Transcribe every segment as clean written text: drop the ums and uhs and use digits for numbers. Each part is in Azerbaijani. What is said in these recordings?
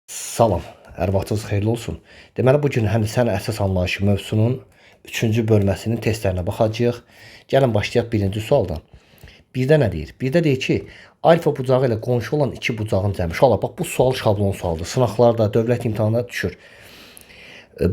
Salam, hər vaxtınız xeyirli olsun. Deməli, bugün həm əsas anlayışı mövzusunun 3-cü bölməsinin testlərinə baxacağıq. Gəlin başlayaq birinci sualdan. Birdə nə deyir? Birdə deyir ki, alfa bucağı ilə qonşu olan iki bucağın cəmi. Uşaqlar, bax bu sual şablon sualdır. Sınaqlarda, dövlət imtahanlarında düşür.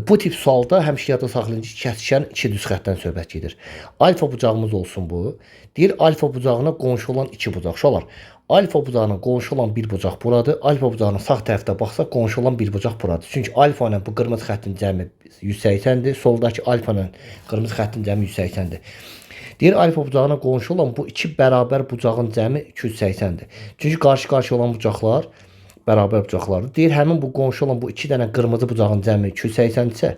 Bu tip sualda həmişə yadda saxlayın ki, kəsişən iki düz xəttdən söhbət gedir. Alfa bucağımız olsun bu. Deyir alfa bucağına qonşu olan iki bucaq. Uşaqlar, alfa bucağına qonşu olan bir bucaq buradır. Alfa bucağına sağ tərəfdə baxsaq qonşu olan bir bucaq buradır. Çünki alfa ilə bu qırmızı xəttin cəmi 180-dir. Soldakı alfa ilə qırmızı xəttin cəmi 180-dir. Deyir alfa bucağına qonşu olan bu iki bərabər bucağın cəmi 280-dir. Çünki qarşı-qarşıya olan bucaqlar bərabər bucaqlardır. Deyir həmin bu qonşu olan bu iki dənə qırmızı bucağın cəmi 280 isə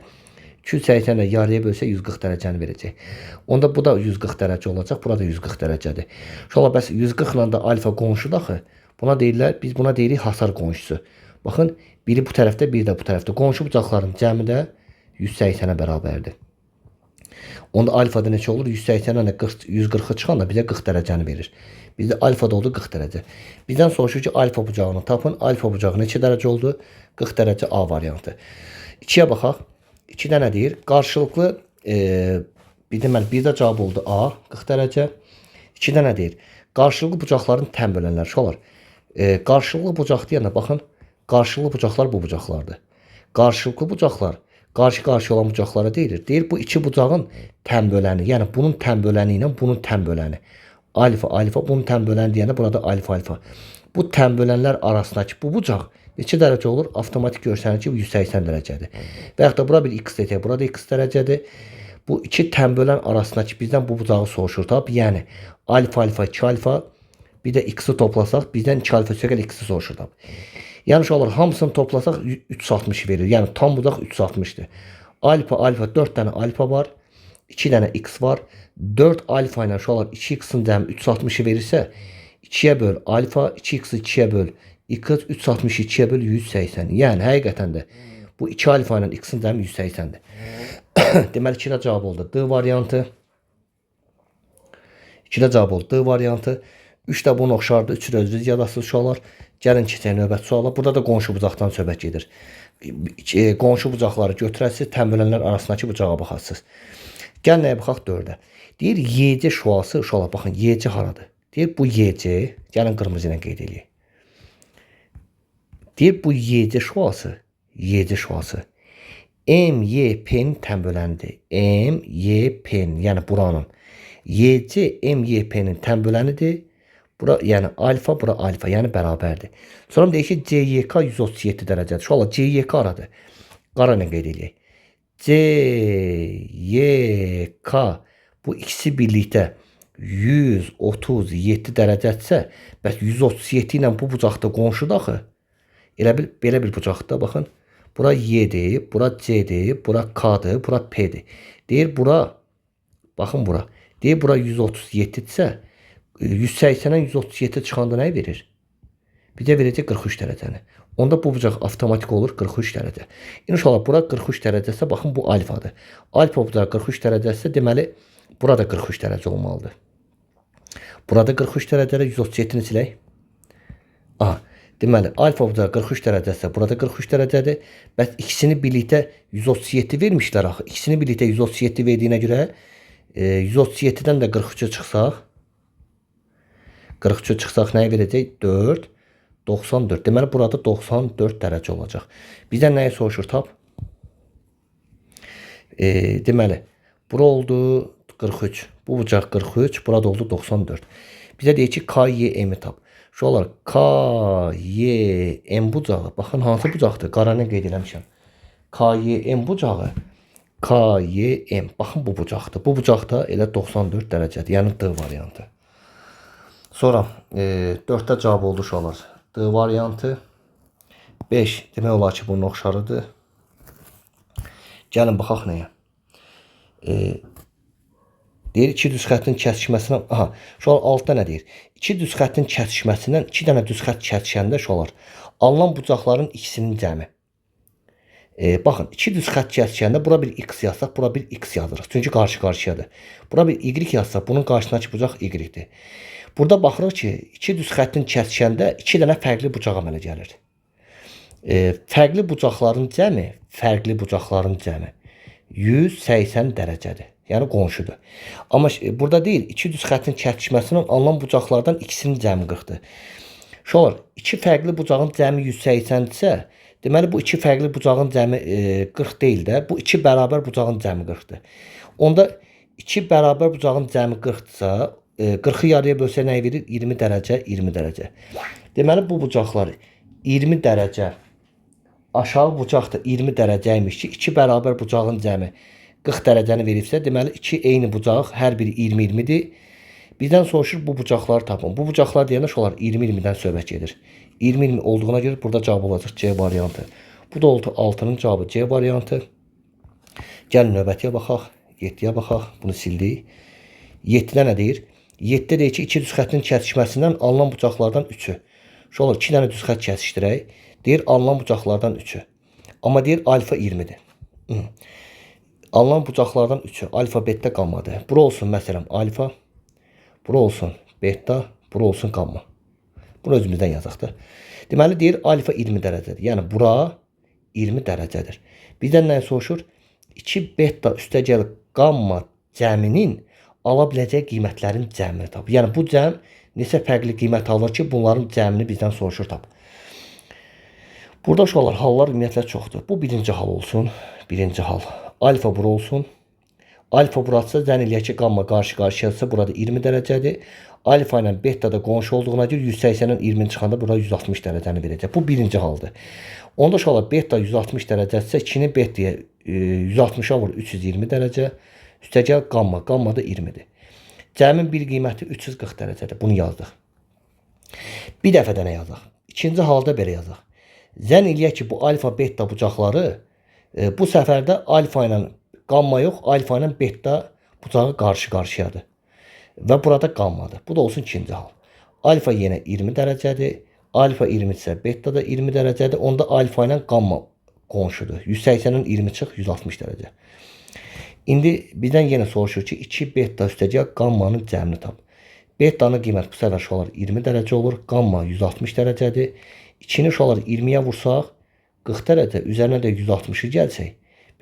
280 ilə yarıya bölsə 140 dərəcəni verəcək. Onda bu da 140 dərəcə olacaq. Burada 140 dərəcədir. Uşaqlar, bəs 140 ilə də alfa qonşudur axı. Buna deyirlər, biz buna deyirik hasar qonşusu. Baxın, biri bu tərəfdə, biri də bu tərəfdə. Qonşu bucaqların cəmi də 180-ə bərabərdir. Onda alfada neçə olur? 180-dən 140-ı çıxanda bizə 40 dərəcəni verir. Bizdə alfada oldu 40 dərəcə. Bizdən soruşur ki, alfa bucağını tapın. Alfa bucağı neçə dərəcə oldu? 40 dərəcə A variantı. 2-yə baxaq. 2-də nə deyir? Qarşılıqlı deməli birdə cavab oldu A 40 dərəcə. 2-də nə deyir? Qarşılıqlı bucaqların tən bölənləri. Uşaqlar, qarşılıqlı bucaq deyəndə baxın, qarşılıqlı bucaqlar bu bucaqlardır. Qarşılıqlı bucaqlar qarşı-qarşıya olan bucaqlara deyilir. Deyir bu iki bucağın tən böləni, yəni bunun tən böləni ilə bunun tən böləni. Alfa, alfa, bunun tən böləni deyəndə burada alfa, alfa. Bu tən bölənlər arasındakı bu bucaq neçə dərəcə olur? Avtomatik görsənir ki, 180 dərəcədir. Və yaxud da bura bir x desək, burada x dərəcədir. Bu iki tən bölən arasındakı bizdən bu bucağı soruşur. Tabi, yəni alfa, alfa, 2 alfa, bir də x-i toplasaq, bizdən 2 alfa sökəl x-i soruşur. Tabi. Yəni uşaqlar, hamısını toplasaq 360 verir. Yəni tam bucaq 360-dır. Alfa, alfa, 4 dənə alfa var. 2 dənə x var. 4 alfa ilə uşaqlar 2x-in cəmi 360-ı verirsə, 2-yə böl alfa, 2x-i 2-yə böl x, 360-ı 2-yə böl 180. Yəni həqiqətən də bu 2 alfa ilə x-in cəmi 180-dir. Deməli 2-də cavab oldu D variantı. 2-də cavab oldu D variantı. 3 də bunun oxşardır. 3 özünüz yadasınız uşaqlar. Gəlin keçək növbəti suala. Burada da qonşu bucaqdan söhbət gedir. Qonşu bucaqları götürəsiniz, tən bölənlər arasındakı bucağa baxasınız. Gəl nəyə baxaq 4-ə. Deyir YC şuası, uşaqlar baxın YC haradır? Deyir bu YC, gəlin qırmızı ilə qeyd edək. Deyir bu YC şuası, YC şuası MYP'nin tən bölənidir. MYP'nin, yəni buranın. YC MYP'nin tən bölənidir. Bura yəni alfa, bura alfa, yəni bərabərdir. Sonra deyək ki, CYK 137 dərəcədir. Uşaqlar, CYK aradır. Qara ilə qeyd edək. CYK bu ikisi birlikdə 137 dərəcədirsə, bəs 137 ilə bu bucaqda qonşudur axı. Elə bil, belə bir bucaqda, baxın. Bura Y'dir, bura C'dir, bura K'dır, bura P'dir. Deyir bura, baxın bura. Deyir bura 137-dirsə, 180-dən 137 çıxanda nəyi verir? Bir də verəcək 43 dərəcəni. Onda bu bucaq avtomatik olur 43 dərəcə. İnşallah bura 43 dərəcəsə, baxın bu alfadır. Alfa bucağı 43 dərəcəsə, deməli burada 43 dərəcə olmalıdır. Burada 43 dərəcədə 137-ni silək. Aha, deməli alfa bucağı 43 dərəcəsə, burada 43 dərəcədir. Bəs ikisini birlikdə 137 vermişlər axı. İkisini birlikdə 137 verdiyinə görə 137-dən də 43-ə çıxsaq, 43-ə çıxsaq nəyə verəcək? 4, 94. Deməli, burada 94 dərəcə olacaq. Bizdən nəyə soruşur tap? Deməli, bura oldu 43. Bu bucaq 43, burada oldu 94. Bizə deyək ki, KYM-i tap. Uşaqlar, KYM bucağı, baxın hansı bucaqdır? Qaranı qeyd eləmişəm. KYM bucağı, KYM, baxın bu bucaqdır. Bu bucaqda elə 94 dərəcədir, yəni D variantı. Sonra 4-də cavab oldu uşaqlar. D variantı. 5 demək olar ki, bunun oxşarıdır. Gəlin baxaq nəyə. Deyir 2 düz xəttin kəsişməsindən, aha, uşaqlar altda nə deyir? 2 düz xəttin kəsişməsindən 2 dənə düz xətt kəsişəndə uşaqlar alınan bucaqların ikisinin cəmi. Baxın, 2 düz xətt kəsişəndə bura bir x yazsaq, bura bir x yazırıq. Çünki qarşı-qarşıyadır. Bura bir y yazsaq, bunun qarşısındakı bucaq y-dir. Burada baxırıq ki, 2 düz xəttin kəsişəndə 2 dənə fərqli bucaq əmələ gəlir. Fərqli bucaqların cəmi 180 dərəcədir. Yəni qonşudur. Amma burada deyil, iki düz xəttin kəsişməsindən alınan bucaqlardan ikisinin cəmi 40-dır. Uşaqlar, iki fərqli bucağın cəmi 180-dirsə, deməli bu iki fərqli bucağın cəmi 40 deyil də, bu iki bərabər bucağın cəmi 40-dır. Onda iki bərabər bucağın cəmi 40-dırsa, 40-ı yarıya bölsə nə verir? 20 dərəcə, 20 dərəcə. Deməli bu bucaqlar 20 dərəcə, aşağı bucaq da 20 dərəcəymiş ki, iki bərabər bucağın cəmi 40 dərəcəni veribsə, deməli iki eyni bucaq, hər biri 20-20-dir. Bizdən soruşur bu bucaqları tapın. Bu bucaqlar deyəndə olar 20-20-dən söhbət gedir. 20-20 olduğuna görə burada cavab olacaq C variantı. Bu da oldu 6-nın cavabı C variantı. Gəlin növbətiyə baxaq. 7-yə baxaq. Bunu sildik. 7-də nə deyir? 7-də deyir ki, iki düz xəttin kəsişməsindən alınan bucaqlardan 3-ü. Şu olur 2 dənə düz xətt kəsişdirək. Deyir alınan bucaqlardan 3-ü. Amma deyir alfa 20-dir. Alınan bucaqlardan 3-ü alfa betdə qammadır. Bura olsun məsələn alfa. Bura olsun beta, bura olsun gamma. Bunu özümüzdən yazaq da. Deməli deyir alfa 20 dərəcədir. Yəni bura 20 dərəcədir. Bizdən nə soruşur? 2 beta üstəgəl gamma cəminin ala biləcək qiymətlərin cəmini tap. Yəni bu cəm neçə fərqli qiymət alır ki, bunların cəmini bizdən soruşur tap. Burada uşaqlar hallar ümumiyyətlə çoxdur. Bu birinci hal olsun. Birinci hal. Alfa bura olsun. Alfa burası zənn eləyək ki, gamma qarşı-qarşıyadırsa burada 20 dərəcədir. Alfa ilə beta da qonşu olduğuna görə 180-dən 20 çıxanda burada 160 dərəcəni verəcək. Bu birinci haldır. Onda uşaqlar beta 160 dərəcədirsə 2-ni betaya 160-a vur 320 dərəcə. Üstəgəl gamma. Gamma da 20-dir. Cəmin bir qiyməti 340 dərəcədir. Bunu yazdıq. Bir dəfə də nə yazaq? İkinci halda belə yazaq. Zənn eləyək ki, bu alfa beta bucaqları bu səfərdə alfa ilə gamma yox, alfa ilə beta bucağı qarşı-qarşıyadır. Və burada gammadır. Bu da olsun ikinci hal. Alfa yenə 20 dərəcədir. Alfa 20 isə beta da 20 dərəcədir. Onda alfa ilə gamma qonşudur. 180-dən 20 çıx 160 dərəcə. İndi bizdən yenə soruşur ki, 2 beta üstəgəl gammanın cəmini tap. Betanın qiyməti bu səfər uşaqlar 20 dərəcə olur. Gamma 160 dərəcədir. 2-ni uşaqlar 20-yə vursaq 40 dərəcə, üzərinə də 160-ı gəlsək,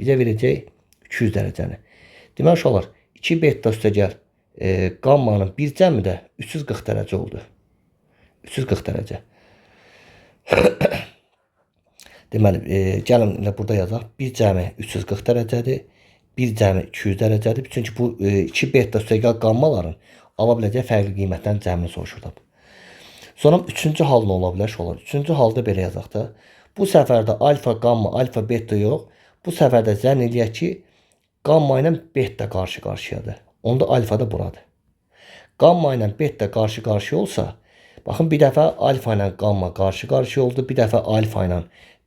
bizə verəcək 200 dərəcəni. Deməli uşaqlar 2 beta üstəgəl gammanın bir cəmi də 340 dərəcə oldu. 340 dərəcə. Deməli gəlin elə burada yazaq. Bir cəmi 340 dərəcədir. Bir cəmi 200 dərəcədir. Çünki bu 2 beta üstəgəl gammaların ala biləcək fərqli qiymətlərin cəmini soruşur. Sonra üçüncü hal nə ola bilər? Üçüncü halda belə yazaq da. Bu səfərdə alfa, gamma, alfa, beta yox. Bu səfərdə zənn eləyək ki, gamma ilə beta qarşı-qarşıyadır. Onda alfa da buradır. Gamma ilə beta qarşı-qarşıya olsa, baxın bir dəfə alfa ilə gamma qarşı-qarşıya oldu, bir dəfə alfa ilə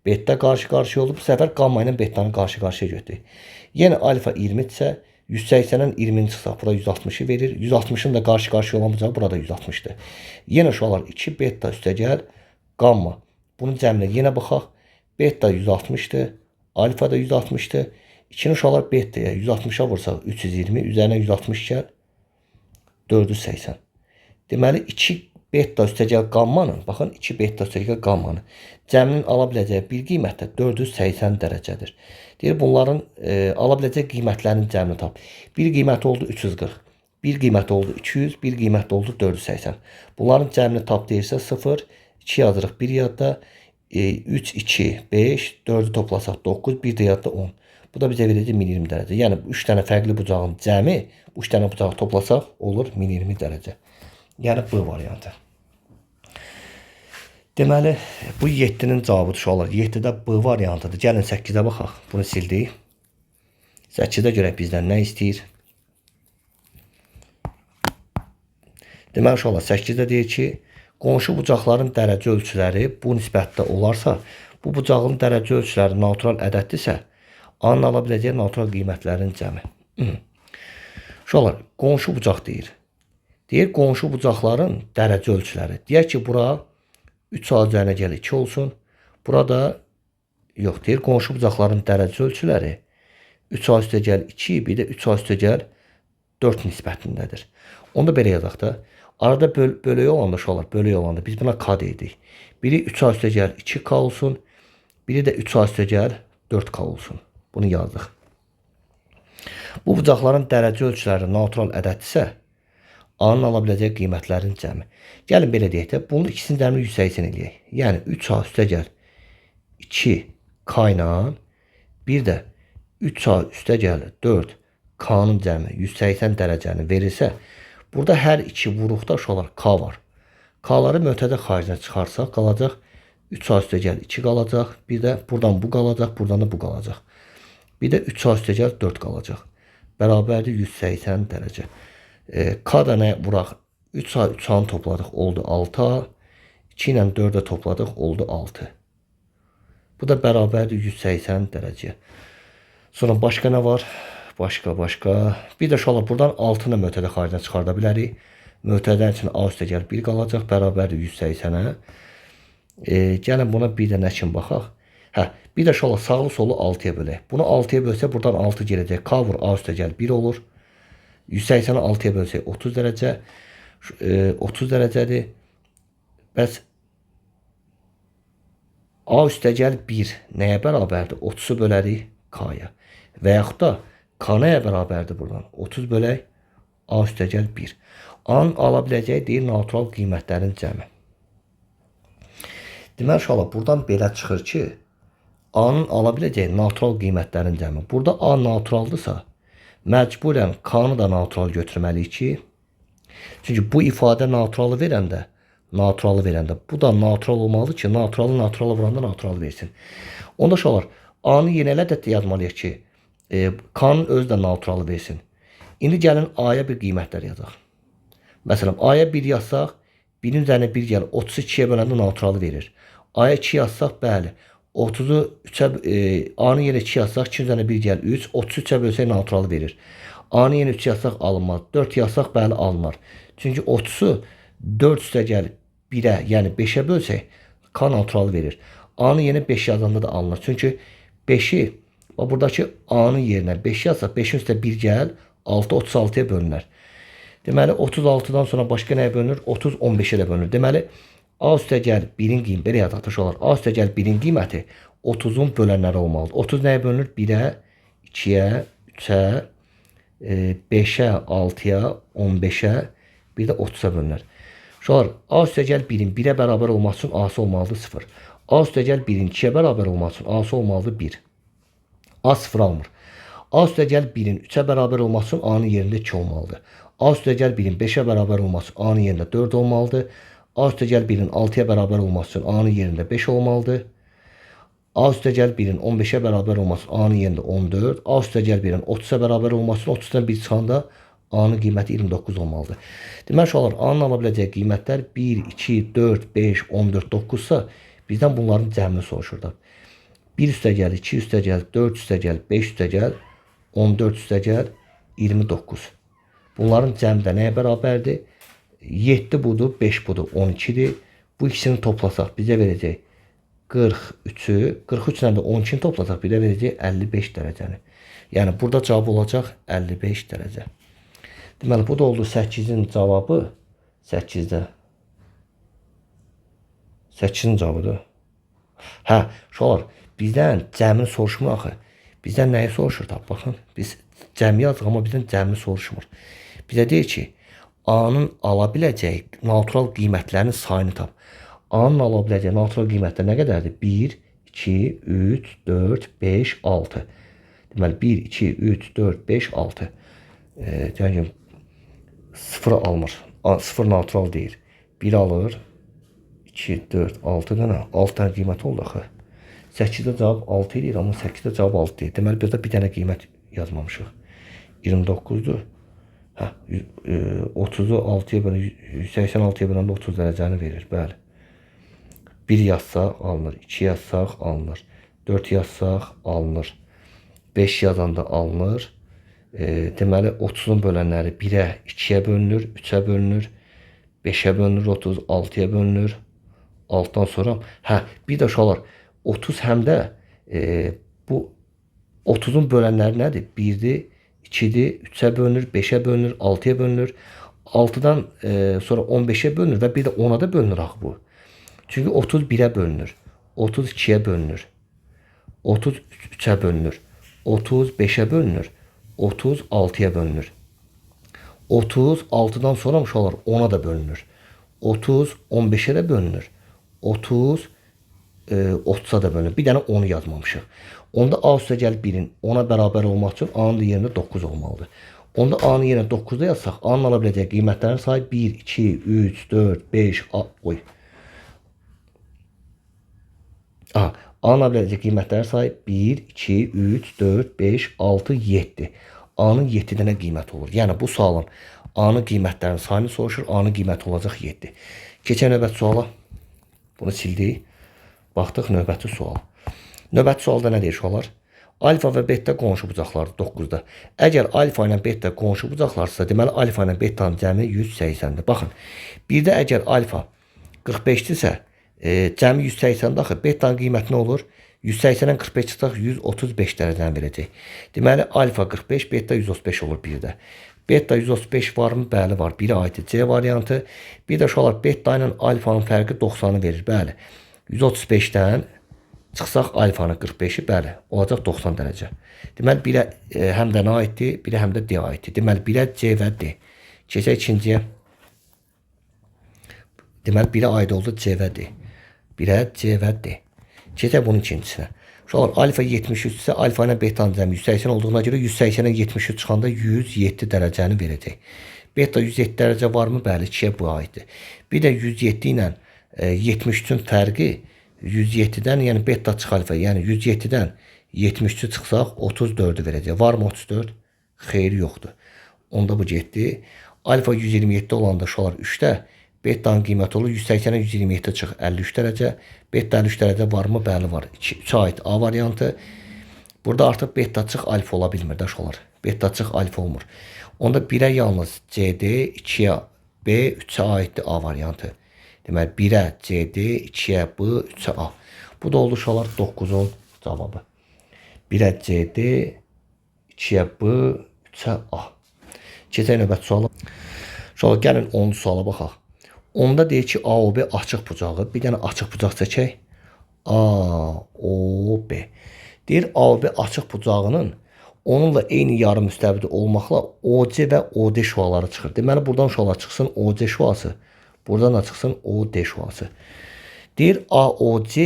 beta qarşı-qarşıya oldu. Bu səfər gamma ilə betanı qarşı-qarşıya götürdük. Yenə alfa 20-dirsə, 180-dən 20-ni çıxsaq, burada 160-ı verir. 160-ın da qarşı-qarşıya olan bucağı burada 160-dır. Yenə uşaqlar 2 beta üstəgəl gamma. Bunun cəminə yenə baxaq. Beta 160-dır. Alfa da 160-dır. 2-ni uşaqlar betaya 160-a vursaq 320. Üzərinə 160 gəl. 480. Deməli 2 beta üstəgəl gammanın, baxın 2 beta üstəgəl gammanın cəminin ala biləcəyi bir qiymətdə 480 dərəcədir. Deyir bunların ala biləcək qiymətlərin cəmini tap. Bir qiyməti oldu 340. Bir qiyməti oldu 200. Bir qiyməti oldu 480. Bunların cəmini tap deyirsə 0. 2 yazırıq, 1 yadda, 3, 2, 5, 4'ü toplasaq 9, 1 də yadda 10. Bu da bizə verəcək 1020 dərəcə. Yəni 3 dənə fərqli bucağın cəmi, bu 3 dənə bucağı toplasaq olur 1020 dərəcə. Yəni B variantı. Deməli, bu 7-nin cavabıdır uşaqlar. 7-də B variantıdır. Gəlin 8-ə baxaq. Bunu sildik. 8-də görək bizdən nə istəyir? Deməli uşaqlar 8-də deyir ki, qonşu bucaqların dərəcə ölçüləri bu nisbətdə olarsa, bu bucağın dərəcə ölçüləri natural ədəddirsə, A-nın ala biləcəyi natural qiymətlərin cəmi. Uşaqlar, qonşu bucaq deyir. Deyir, qonşu bucaqların dərəcə ölçüləri. Deyək ki, bura 3A üzərinə gəl 2 olsun. Burada, yox, deyir, qonşu bucaqların dərəcə ölçüləri 3A üstə gəl 2, bir də 3A üstə gəl 4 nisbətindədir. Onu da belə yazaq da. Arada bölüyü olanda uşaqlar, bölüyü olanda biz buna K deydik. Biri 3A üstə gəl 2K olsun. Biri də 3A üstəgəl 4K olsun. Bunu yazdıq. Bu bucaqların dərəcə ölçüləri natural ədəddirsə, A-nın ala biləcək qiymətlərin cəmi. Gəlin belə deyək də, bunun ikisinin cəmini 180 eləyək. Yəni 3A üstəgəl 2K ilə bir də 3A üstəgəl 4K-nın cəmi 180 dərəcəni verirsə, burada hər iki vuruqda uşaqlar K var. K-ları mötədə xaricinə çıxarsaq qalacaq 3A üstəgəl 2 qalacaq. Bir də buradan bu qalacaq, buradan da bu qalacaq. Bir də 3A üstəgəl 4 qalacaq. Bərabərdir 180 dərəcə. K da nə vuraq? 3A 3A-nı topladıq, oldu 6A. 2 ilə 4-ə topladıq, oldu 6. Bu da bərabərdir 180 dərəcə. Sonra başqa nə var? Başqa. Bir də uşaqlar buradan 6-nı mötədə xaricinə çıxarda bilərik. Mötədən üçün A üstəgəl 1 qalacaq, bərabərdir 180-ə. Gəlin buna bir də nə kimi baxaq? Bir də uşaqlar sağlı solu 6-ya bölək. Bunu 6-ya bölsə buradan 6 gələcək. K vur A üstəgəl 1 olur. 180-i 6-ya bölsək 30 dərəcə. 30 dərəcədir. Bəs A üstəgəl 1 nəyə bərabərdir? 30-u bölərik K-ya. Və yaxud da K nəyə bərabərdir buradan? 30 bölək A üstəgəl 1. A-nın ala biləcəyi deyil natural qiymətlərin cəmi. Deməli uşaqlar, buradan belə çıxır ki, A-nın ala biləcəyi natural qiymətlərin cəmi. Burada A naturaldırsa, məcburən K-nı da natural götürməliyik ki, çünki bu ifadə naturalı verəndə, bu da natural olmalıdır ki, naturala vuranda natural versin. Onda uşaqlar, A-nı yenə ədəddə yazmalıyıq ki, K-nın özü də naturalı versin. İndi gəlin A-ya bir qiymətlər yazaq. Məsələn, A-ya 1 yazsaq, 1-in üzərinə 1 gəlir, 32-yə böləndə naturalı verir. A-ya 2 yazsaq, bəli, 30-u 3-ə, A-nı yenə 2 yazsaq, 2 üzərinə 1 gəlir, 3, 33-ə bölsək naturalı verir. A-nı yenə 3 yazsaq, alınmaz. 4 yazsaq, bəli, alınır. Çünki 30-u 4 üstəgəl 1-ə, yəni 5-ə bölsək, K naturalı verir. A-nı yenə 5 yazanda da alınır. Çünki 5-i, buradakı A-nın yerinə 5 yazsaq, 5-in üstə 1 gəl, 6 36-ya bölünür. Deməli, 36-dan sonra başqa nəyə bölünür? 30 15-ə də bölünür. Deməli, A üstəgəl 1-in qiyməti, belə yazaq olar. A üstəgəl 1-in qiyməti 30-un bölənləri olmalıdır. 30 nəyə bölünür? 1-ə, 2-yə, 3-ə, 5-ə, 6-ya, 15-ə, bir də 30-a bölünür. Uşaqlar, A üstəgəl 1-in 1-ə bərabər olması üçün A-sı olmalıdır 0. A üstəgəl 1-in 2-yə bərabər olması üçün A-sı olmalıdır 1. A 0 almır. A üstəgəl 1-in 3-ə bərabər olması üçün A-nın yerində 2 olmalıdır. A üstəgəl 1-in 5-ə bərabər olması üçün A-nın yerində 4 olmalıdır. A üstəgəl 1-in 6-ya bərabər olması üçün A-nın yerində 5 olmalıdır. A üstəgəl 1-in 15-ə bərabər olması üçün A-nın yerində 14. A üstəgəl 1-in 30-a bərabər olması üçün 30-dan 1 çıxanda A-nın qiyməti 29 olmalıdır. Deməli uşaqlar, A-nın ala biləcəyi qiymətlər 1, 2, 4, 5, 14, 9-sa bizdən bunların cəmini soruşurlar. 1 üstəgəl, 2 üstəgəl, 4 üstəgəl, 5 üstəgəl, 14 üstəgəl, 29. Bunların cəmi də nəyə bərabərdir? 7 budur, 5 budur, 12-dir. Bu ikisini toplasaq bizə verəcək 43-ü. 43 ilə də 12-ni toplasaq bizə verəcək 55 dərəcəni. Yəni burada cavab olacaq 55 dərəcə. Deməli, bu da oldu 8-in cavabı. 8-də. 8-in cavabıdır. Uşaqlar, bizdən cəmini soruşmur axı. Bizdən nəyi soruşur? Baxın, biz cəmi yazıq, amma bizdən cəmini soruşmur. Bizə deyir ki, A-nın ala biləcəyi natural qiymətlərin sayını tap. A-nın ala biləcəyi natural qiymətlər nə qədərdir? 1, 2, 3, 4, 5, 6. Deməli, 1, 2, 3, 4, 5, 6. Yəni, 0 almır. 0 natural deyil. 1 alır. 2, 4, 6 dənə. 6 dənə qiymət oldu axı. 8-də cavab 6 edir, amma 8-də cavab 6 deyil. Deməli, burada bir dənə qiymət yazmamışıq. 29-dur. 30-u 6-ya bölən, 186-ya böləndə 30 dərəcəni verir. Bəli. 1 yazsaq alınır. 2 yazsaq alınır. 4 yazsaq alınır. 5 yazanda alınır. Deməli, 30-un bölənləri 1-ə, 2-yə bölünür, 3-ə bölünür, 5-ə bölünür, 30, 6-ya bölünür. 6-dan sonra, bir də uşaqlar, 30 həm də bu 30-un bölənləri nədir? 1-dir, 2-dir, 3-ə bölünür, 5-ə bölünür, 6-ya bölünür. 6-dan sonra 15-ə bölünür və bir də 10-a da bölünür axı bu. Çünki 30 1-ə bölünür, 30 2-yə bölünür. 33'ə bölünür. 35'ə bölünür. 36'ya bölünür. 36'dan sonra uşaqlar 10'a da bölünür. 30 15'ə də bölünür. 30 30'a da bölünür. Bir dənə 10'u yazmamışıq. Onda A üstə gəlib 1'in 10'a bərabər olmaq üçün A'nın yerində 9 olmalıdır. Onda A'nın yerine 9'da yazsaq, A'nın ala biləcəyi qiymətlərin sayı 1, 2, 3, 4, 5, oy. A'nın ala biləcəyi qiymətlərin sayı 1, 2, 3, 4, 5, 6, 7. A'nın 7 dənə qiymət olur. Yəni bu sualın A'nın qiymətlərinin sayını soruşur. A'nın qiyməti olacaq 7. Keçən növbəti suala. Bunu sildik. Baxdıq növbəti sual. Növbəti sualda nə deyir uşaqlar? Alfa və beta qonşu bucaqlardır 9-da. Əgər alfa ilə beta qonşu bucaqlarsa, deməli alfa ilə betanın cəmi 180-dir. Baxın, bir də əgər alfa 45-dirsə, cəmi 180-də axı betanın qiyməti nə olur? 180-dən 45 çıxsaq 135 dərəcəni verəcək. Deməli alfa 45, beta 135 olur bir də. Beta 135 varmı? Bəli var. Biri aiddir C variantı. Bir də uşaqlar beta ilə alfanın fərqi 90-ı verir. Bəli. 135-dən çıxsaq alfanın 45'i bəli olacaq 90 dərəcə. Deməli birə həm də nə aiddir, birə həm də D aiddir. Deməli birə C və D. Keçək ikinciyə. Deməli birə aid oldu C və D. Birə C və D. Keçək bunun ikincisinə. Uşaqlar alfa 73 isə alfa ilə betanın cəmi 180 olduğuna görə 180-dən 73 çıxanda 107 dərəcəni verəcək. Beta 107 dərəcə varmı? Bəli, 2'yə bu aiddir. Bir də 107 ilə 73'ün fərqi 107'dən, yəni beta çıx alfa, yəni 107'dən 73'ü çıxsaq 34'ü verəcək. Varmı 34? Xeyri yoxdur. Onda bu getdi. Alfa 127 olanda uşaqlar 3'də, betanın qiyməti olur 180'ə 127 çıx 53 dərəcə. Beta 53 dərəcə varmı? Bəli var. 3'ə aid A variantı. Burada artıq beta çıx alfa ola bilmir də uşaqlar. Beta çıx alfa olmur. Onda 1'ə yalnız CD, 2'yə B, 3'ə aiddir A variantı. Deməli 1'ə CD, 2'yə B, 3'ə A. Bu da oldu uşaqlar 9'un cavabı. 1'ə CD, 2'yə B, 3'ə A. Keçək növbəti suala. Uşaqlar gəlin 10-cu suala baxaq. Onda deyir ki AOB açıq bucağı. Bir dənə açıq bucaq çəkək. AOB. Deyir AOB açıq bucağının onunla eyni yarım müstəvidi olmaqla OC və OD şüaları çıxır. Deməli buradan şüalar çıxsın OC şüası. Buradan da çıxsın OD şüası. Deyir AOC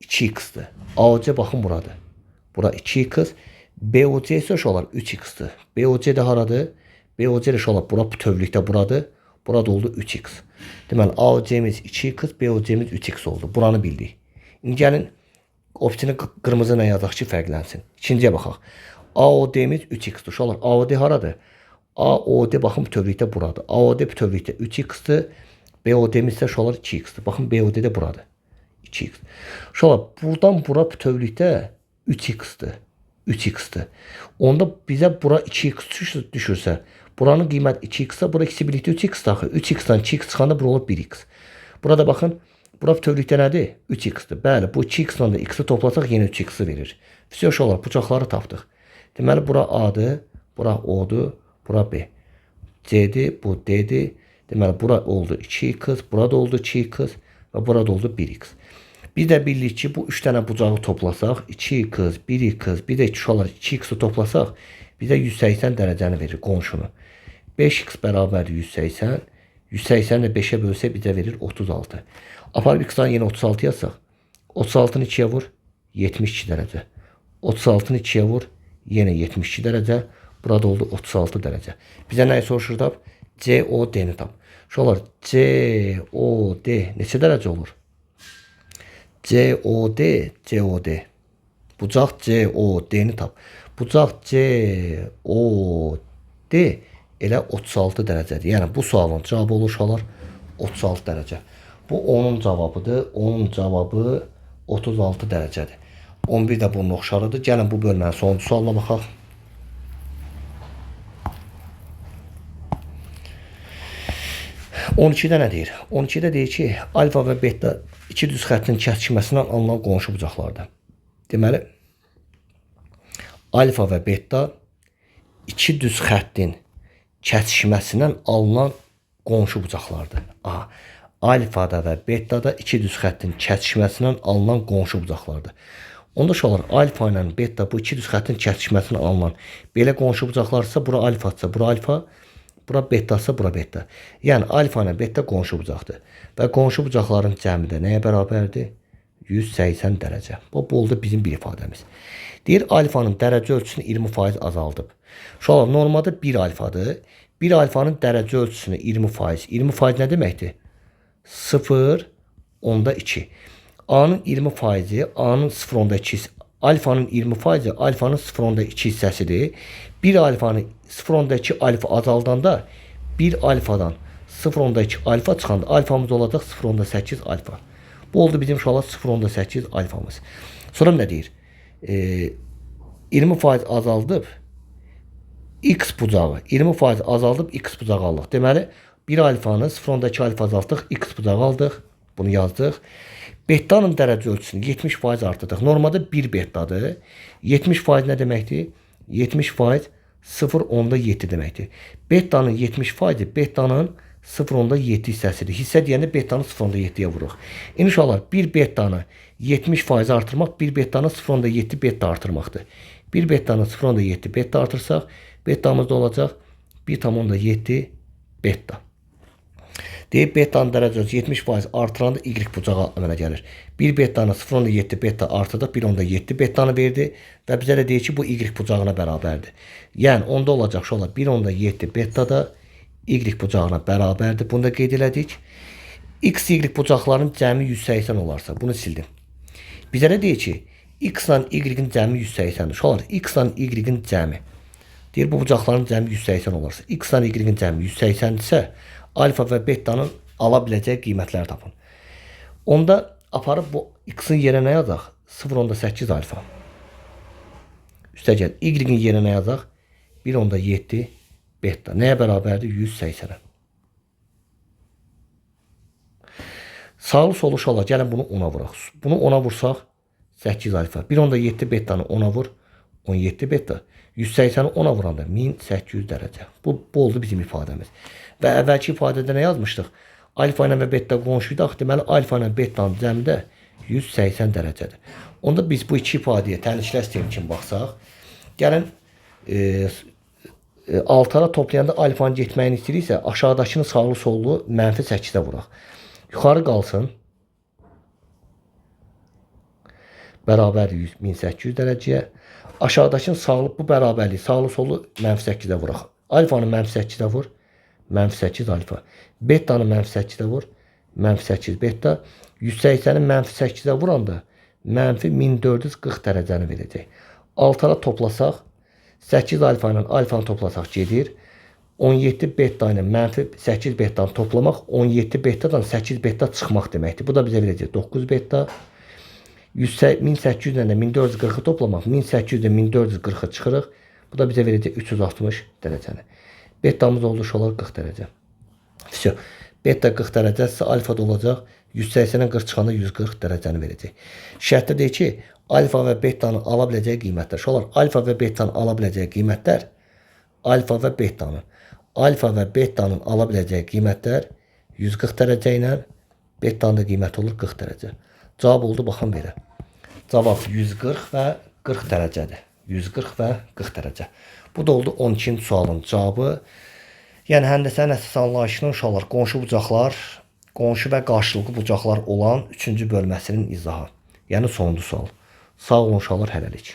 2x-dır. AOC baxın buradır. Bura 2x. BOC isə şualar 3x-dır. BOC də haradır? BOC də şualar bura bütövlükdə buradır. Burada oldu 3x. Deməli AOC-miz 2x, BOC-miz 3x oldu. Buranı bildik. İndi gəlin opsiyonu qırmızı ilə yazaq ki fərqlənsin. İkinciyə baxaq. AOD-miz 3x-dir. Uşaqlar AOD haradır? AOD baxın bütövlükdə buradır. AOD bütövlükdə 3x-dır. BOD-miz isə uşaqlar 2x-dir. Baxın BOD də buradır. 2x. Uşaqlar buradan bura bütövlükdə 3x-dir. 3x-dir. Onda bizə bura 2x düşürsə, buranın qiymət 2x-də, bura ikisi birlikdə 3x daxil. 3x-dan 2x çıxanda bura olur 1x. Burada baxın, bura bütövlükdə nədir? 3x-dir. Bəli, bu 2x-dan da x-i toplasaq yenə 3x-i verir. Vəsiyo uşaqlar, bucaqları tapdıq. Deməli, bura A-dır, bura O-dur, bura B. C-dir, bu D-dir. Deməli, bura oldu 2x, burada oldu 2x və burada oldu 1x. Bir də bildik ki, bu 3 dənə bucağı toplasaq, 2x, 1x, bir də uşaqlar 2x-i toplasaq, bizə 180 dərəcəni verir qonşunu. 5x bərabər 180, 180 ilə 5'ə bölsə bizə verir 36. Aparıb x-dan yenə 36 yazsaq, 36-nı 2'yə vur, 72 dərəcə. 36-nı 2'yə vur, yenə 72 dərəcə. Burada oldu 36 dərəcə. Bizə nəyi soruşur da? COD-ni tap. Uşaqlar, COD neçə dərəcə olur? COD, COD. Bucaq COD-ni tap. Bucaq COD elə 36 dərəcədir. Yəni bu sualın cavabı olur uşaqlar 36 dərəcə. Bu onun cavabıdır. Onun cavabı 36 dərəcədir. 11 də bunun oxşarıdır. Gəlin bu bölmənin sonuncu sualına baxaq. On ikidə nə deyir? 12-də deyir ki, alfa və beta iki düz xəttin kəsişməsindən alınan qonşu bucaqlardır. Deməli, alfa və beta iki düz xəttin kəsişməsindən alınan qonşu bucaqlardır. Alfada və betada iki düz xəttin kəsişməsindən alınan qonşu bucaqlardır. Onda uşaqlar alfa ilə beta bu iki düz xəttin kəsişməsindən alınan belə qonşu bucaqlarsa bura alfadsa bura alfa, bura betasa bura beta. Yəni alfa ilə beta qonşu bucaqdır. Və qonşu bucaqların cəmi də nəyə bərabərdir? 180 dərəcə. Bu oldu bizim bir ifadəmiz. Deyir alfanın dərəcə ölçüsünü 20% azaldıb. Uşaqlar normalda 1 alfadır. 1 alfanın dərəcə ölçüsünü 20%. 20% nə deməkdir? 0,2. A'nın 20%, A'nın 0,2, alfanın 20%, alfanın 0,2 hissəsidir. 1 alfanı 0,2 alfa azaldanda 1 alfadan 0,2 alfa çıxanda alfamız olacaq 0,8 alfa. Bu oldu bizim uşaqlar 0,8 alfamız. Sonra nə deyir? 20% azaldıb x bucağı, 20% azaldıb x bucağı aldıq. Deməli 1 alfanı 0,2 alfa azaltdıq, x bucağı aldıq. Bunu yazdıq. Betanın dərəcə ölçüsünü 70% artırdıq. Normalda 1 betadır. 70% nə deməkdir? 70% 0,7 deməkdir. Betanın 70%, betanın 0,7 hissəsidir. Hissə deyəndə betanı 0,7-yə vururuq. İnşallah 1 betanı 70% artırmaq, 1 betanı 0,7 beta artırmaqdır. 1 betanı 0,7 beta artırsaq, betamız da olacaq 1,7 beta. Deyib betanın dərəcəsi 70% artıranda y bucağı əmələ gəlir. 1 betanı 0,7 beta artırdıq, 1,7 betanı verdi və bizə də deyir ki, bu y bucağına bərabərdir. Yəni onda olacaq şolar 1,7 beta da y bucağına bərabərdir. Bunu da qeyd elədik. X, y bucaqların cəmi 180 olarsa, bunu sildim. Bizə də deyir ki, x ilə y-in cəmi 180-dir. Şolar x ilə y-in cəmi. Deyir, bu bucaqların cəmi 180 olarsa, x ilə y-in cəmi 180-dirsə, alfa və betanın ala biləcəyi qiymətləri tapın. Onda aparıb bu x-in yerinə nə yazaq? 0,8 alfa. Üstəgəl y-in yerinə nə yazaq? 1,7 beta. Nəyə bərabərdir? 180-ə. Sağlı solu şala gəlin bunu 10-a vuraq. Bunu 10-a vursaq 8 alfa. 1,7 betanı 10-a vur 17 beta. 180-i 10-a vuranda 1800 dərəcə. Bu oldu bizim ifadəmiz. Və əvvəlki ifadədə nə yazmışdıq? Alfa ilə və beta qonşuydaq. Deməli alfa ilə betanın cəmi də 180 dərəcədir. Onda biz bu iki ifadəyə tənliklər sistemi kimi baxsaq, gəlin altara toplayanda alfanın getməyini istəyiriksə, aşağıdakını sağlı sollu -8-ə vuraq. Yuxarı qalsın. Bərabərdir 1800 dərəcəyə. Aşağıdakını sağlı, bu bərabərliyi sağlı sollu -8-ə vuraq. Alfanı -8-ə vur. -8 alfa. Betanı -8-ə vur. -8 beta. 180-i -8-ə vuranda -1440 dərəcəni verəcək. Altara toplasaq 8 alfa ilə alfanı toplasaq gedir. 17 beta ilə -8 betanı toplamaq 17 betadan 8 beta çıxmaq deməkdir. Bu da bizə verəcək 9 beta. 1800 ilə də 1440-ı toplamaq 1800 ilə 1440-ı çıxırıq. Bu da bizə verəcək 360 dərəcəni. Betamız oldu şolar 40 dərəcə. Всё. Beta 40 dərəcəsə alfa da olacaq 180-dən 40 çıxanda 140 dərəcəni verəcək. Şərtdə deyir ki, alfa və betanın ala biləcəyi qiymətlər. Şolar alfa və betanın ala biləcəyi qiymətlər alfa və betanın ala biləcəyi qiymətlər 140 dərəcə ilə betanın da qiyməti olur 40 dərəcə. Cavab oldu baxın belə. Cavab 140 və 40 dərəcədir. 140 və 40 dərəcə. Bu da oldu 12-ci sualın cavabı. Yəni həndəsənin əsas anlayışının uşaqlar qonşu bucaqlar, qonşu və qarşılıqlı bucaqlar olan 3-cü bölməsinin izahı. Yəni sonuncu sual. Sağ olun uşaqlar, hələlik.